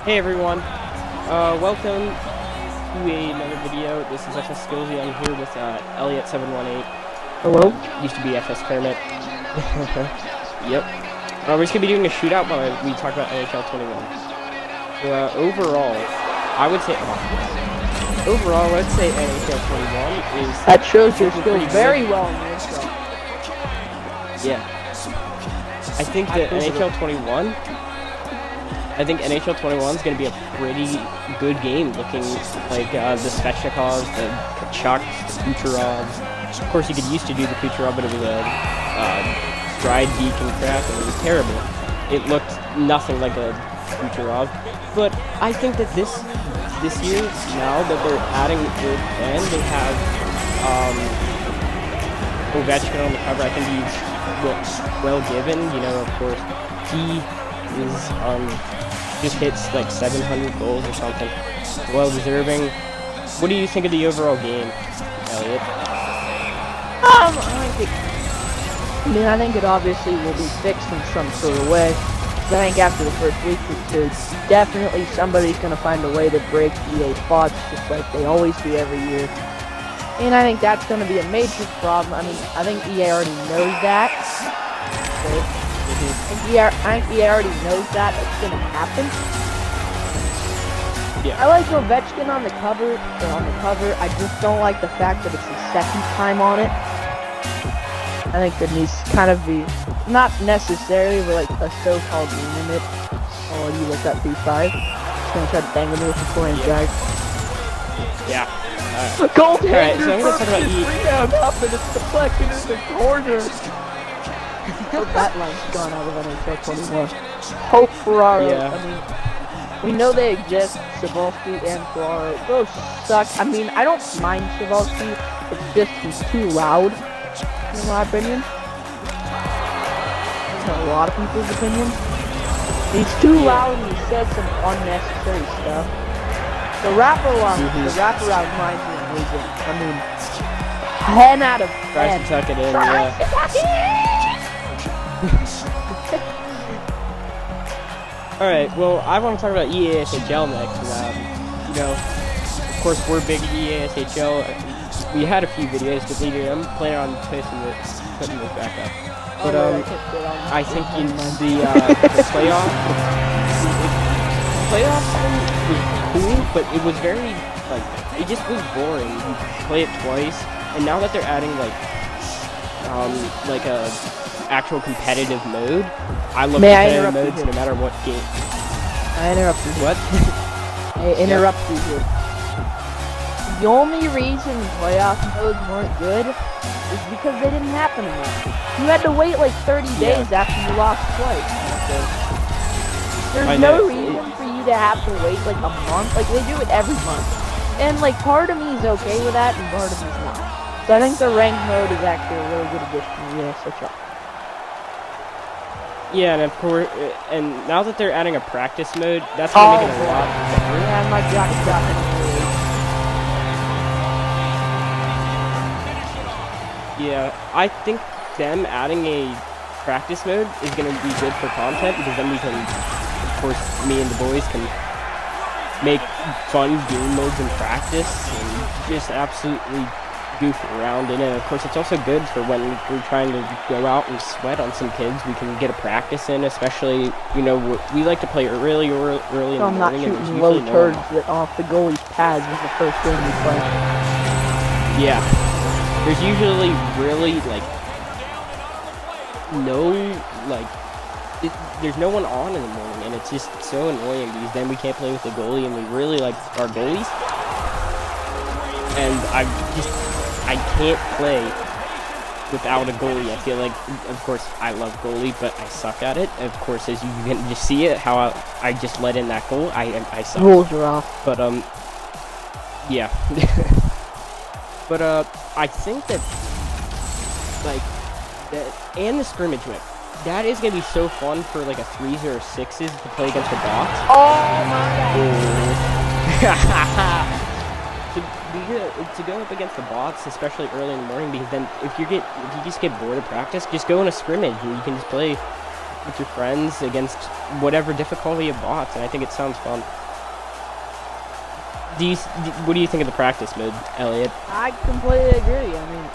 Hey everyone, welcome to another video. This is SKILLZY. I'm here with Elliott718. Hello? Used to be FS Kermit. Yep. We're just gonna be doing a shootout while we talk about NHL 21. So, overall, I'd say NHL 21 is... That shows your skills very well in the intro. Yeah. I think that NHL 21 is going to be a pretty good game, looking like the Svechnikovs, the Kachucks, the Kucherovs. Of course, you could used to do the Kucherov, but it was a stride beak and crap, and it was terrible. It looked nothing like a Kucherov. But I think that this year, now that they're adding it, and they have Ovechkin on the cover, I think he's well given. You know, of course, he is just hits like 700 goals or something. Well deserving. What do you think of the overall game, Elliot? I think it obviously will be fixed in some sort of way. But I think after the first week or two, definitely somebody's going to find a way to break EA thoughts, just like they always do every year. And I think that's going to be a major problem. I mean, I think EA already knows that. Okay. I think EA already knows that it's going to happen. Yeah. I like Ovechkin on the cover. I just don't like the fact that it's the second time on it. I think there needs to kind of be, not necessarily, but like a so-called limit. Oh, you look at 3-5. Just gonna try to bang him with the 4-inch guys. Yeah. Goaltender. Alright, so I'm gonna talk about rebound up and it's deflected in the corner. That line's gone out of NHL 21. Hope Ferraro. Yeah. I mean, we know they exist. Cybulski and Ferraro. Those suck. I mean, I don't mind Cybulski. It's just he's too loud, in my opinion. In a lot of people's opinion. He's too loud and he says some unnecessary stuff. The wraparound reminds me of Wigan. I mean, 10 out of 10. Tries to tuck it in, yeah. Alright, well, I want to talk about EASHL next. You know, of course, we're big EASHL. We had a few videos deleted. I'm planning on putting this back up. But I think in the playoffs was cool, but it was very it just was boring. You play it twice, and now that they're adding like a actual competitive mode, I love competitive modes no matter what game. I interrupt you. What? I interrupt you here. The only reason playoff modes weren't good is because they didn't happen enough. You had to wait like 30 days after you lost twice. There's no reason for you to have to wait like a month. Like, they do it every month. And like, part of me is okay with that and part of me is not. So I think the ranked mode is actually a really good addition to ESHL. Yeah, and of course, and now that they're adding a practice mode, that's gonna make it a lot better. Yeah, my God, yeah, I think them adding a practice mode is gonna be good for content, because then we can, of course, me and the boys can make fun game modes in practice and just absolutely goof around in it. Of course, it's also good for when we're trying to go out and sweat on some kids. We can get a practice in, especially, you know, we like to play really in the morning. I'm not shooting low turds off the goalie's pads is the first game we play. Yeah. There's usually really, there's no one on in the morning, and it's just so annoying because then we can't play with the goalie, and we really like our goalies. And I can't play without a goalie. I feel like, of course, I love goalie, but I suck at it. Of course, as you can just see it, how I just let in that goal, I suck. Rules are off. But, yeah. But, I think that, and the scrimmage whip, that is going to be so fun for, like, a 3s or 6s to play against the bots. Oh, my God. To go up against the bots, especially early in the morning, because then if you just get bored of practice, just go in a scrimmage and you can just play with your friends against whatever difficulty of bots, and I think it sounds fun. What do you think of the practice mode, Elliot? I completely agree. I mean,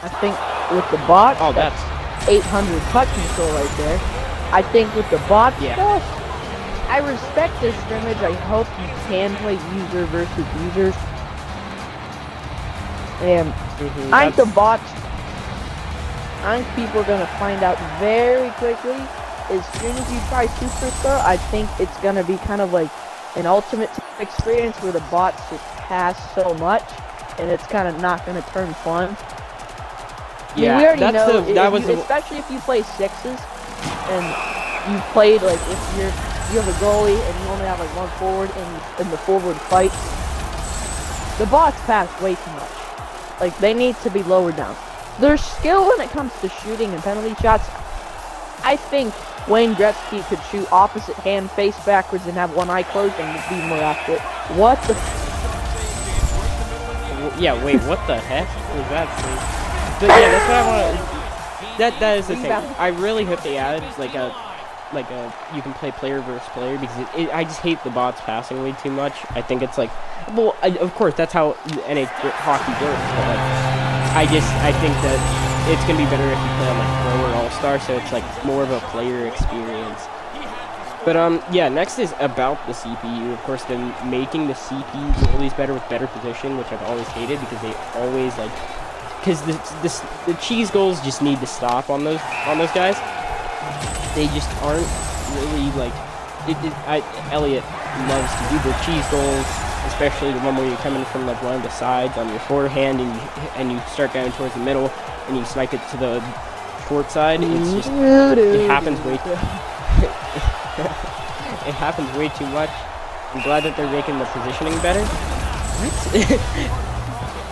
I think with the bots, that's 800 puck control right there. I think with the bots stuff, I respect this scrimmage. I hope you can play user versus users. And I think the bots, I think people are going to find out very quickly. As soon as you try Superstar, I think it's going to be kind of like an ultimate experience where the bots just pass so much, and it's kind of not going to turn fun. Yeah, we already know, especially if you play sixes, and you played, like, if you have a goalie, and you only have, like, one forward, and the forward fights, the bots pass way too much. Like, they need to be lowered down. Their skill when it comes to shooting and penalty shots, I think Wayne Gretzky could shoot opposite hand, face backwards, and have one eye closed and be more accurate. What the? Yeah, wait, what the heck was that? But yeah, that's what I want. That is the thing. I really hope they added like a you can play player versus player, because I just hate the bots passing way too much. I think it's like, well, of course that's how NHL hockey works, but like I think that it's gonna be better if you play on like Pro or All-Star, so it's like more of a player experience. But yeah, next is about the CPU. Of course, they're making the CPU always better with better position, which I've always hated, because they always like, because the cheese goals just need to stop on those guys. They just aren't really like. Elliott loves to do the cheese goals, especially the one where you're coming from like one of the sides on your forehand, and you start going towards the middle, and you snipe it to the short side. It's just, it happens way it happens way too much. I'm glad that they're making the positioning better.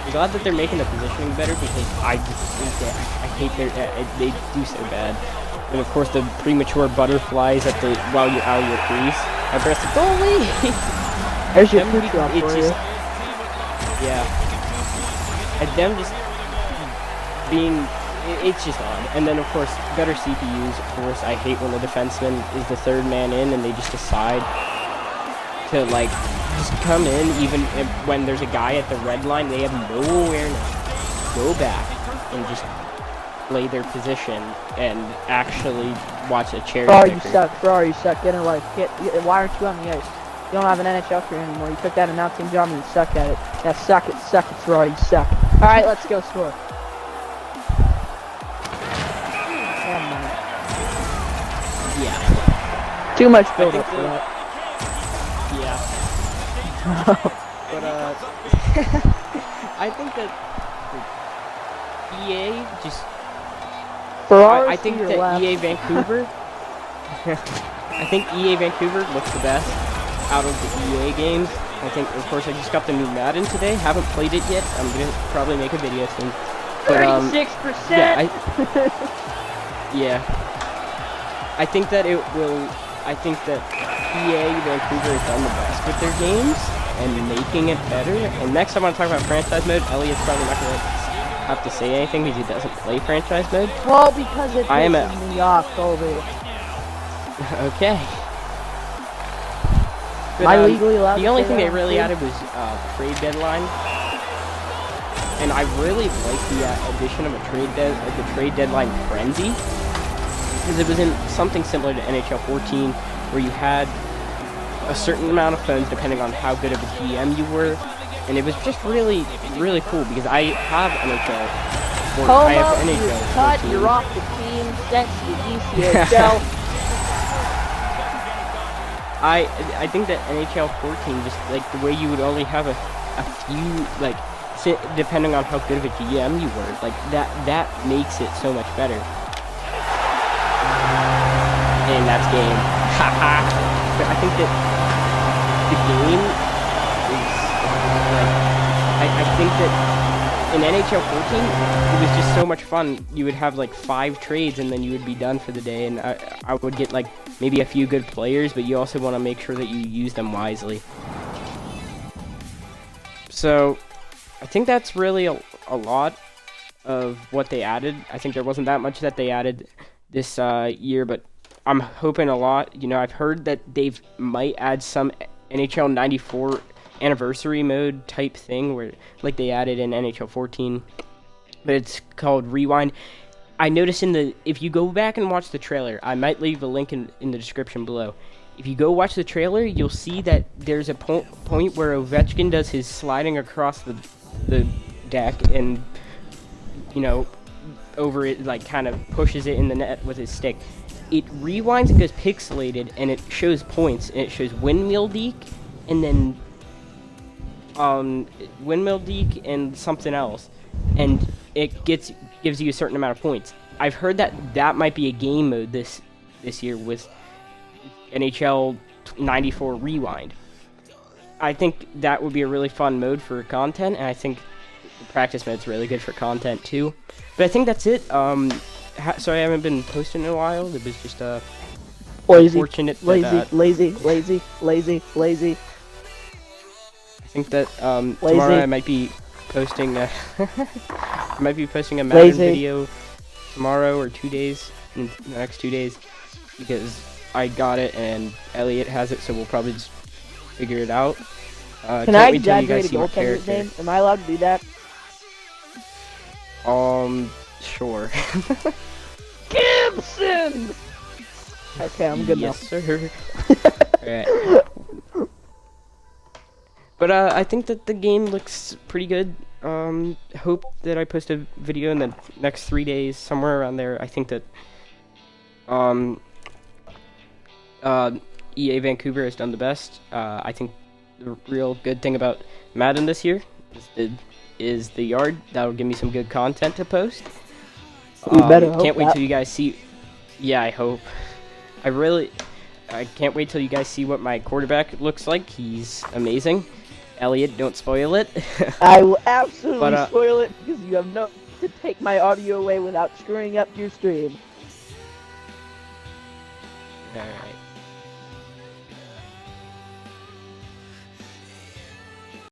I'm glad that they're making the positioning better, because I just think that I hate they do so bad. And of course the premature butterflies while you're out of your crease. I press the goalie. There's your food drop for you. Yeah. And them just being, it's just odd. And then of course better CPUs. Of course, I hate when the defenseman is the third man in and they just decide to like just come in even when there's a guy at the red line. They have no awareness. Go back and just play their position and actually watch a cherry picker. You suck. Get in life. Why aren't you on the ice? You don't have an NHL career anymore. You took that announcing job and you suck at it. Yeah, suck it, Ferrari, you suck. Alright, let's go score. Yeah. Too much build up for that. Yeah. But I think that EA just I think that EA Vancouver I think EA Vancouver looks the best out of the EA games. I think, of course, I just got the new Madden today. Haven't played it yet. I'm gonna probably make a video soon. But 36%. Yeah, I think that it will. I think that EA Vancouver has done the best with their games and making it better. And next, I want to talk about franchise mode. Elliott's probably not gonna have to say anything because he doesn't play franchise mode. Well, because it pisses me off, Colby. Okay. But, Am I legally allowed the only thing they really added was trade deadline, and I really like the addition of the trade deadline frenzy, because it was in something similar to NHL 14, where you had a certain amount of phones depending on how good of a GM you were. And it was just really, really cool, because I have NHL. I have NHL. Cut, you're off the team, sent to the ECHL. I think that NHL 14, just like the way you would only have a few, like, depending on how good of a GM you were, like that makes it so much better. And that's game. Haha. But I think that the game is. I think that in NHL 14, it was just so much fun. You would have like 5 trades and then you would be done for the day, and I would get like maybe a few good players, but you also want to make sure that you use them wisely. So I think that's really a lot of what they added. I think there wasn't that much that they added this year, but I'm hoping a lot. You know, I've heard that they might add some NHL 94 anniversary mode type thing where like they added in NHL 14, but it's called Rewind. I noticed if you go back and watch the trailer, I might leave a link in the description below. If you go watch the trailer, you'll see that there's a point where Ovechkin does his sliding across the deck and, you know, over it, like kind of pushes it in the net with his stick. It rewinds and goes pixelated, and it shows points, and it shows windmill deke, and then windmill deke and something else, and it gives you a certain amount of points. I've heard that might be a game mode this year with NHL 94 Rewind. I think that would be a really fun mode for content, and I think the practice mode's really good for content too. But I think that's it. Sorry I haven't been posting in a while. It was just unfortunate lazy. I think that tomorrow I might be posting I might be posting a Madden video tomorrow or 2 days in the next 2 days because I got it and Elliott has it, so we'll probably just figure it out. Can I exaggerate a goaltender's name? Am I allowed to do that? Sure. Gibson! Okay, I'm good now. Yes, sir. Alright. But I think that the game looks pretty good. Hope that I post a video in the next 3 days, somewhere around there. I think that EA Vancouver has done the best. I think the real good thing about Madden this year is the yard. That'll give me some good content to post. Can't wait till you guys see. Yeah, I hope. I can't wait till you guys see what my quarterback looks like. He's amazing. Elliott, don't spoil it. I will absolutely spoil it because you have no to take my audio away without screwing up your stream. Alright.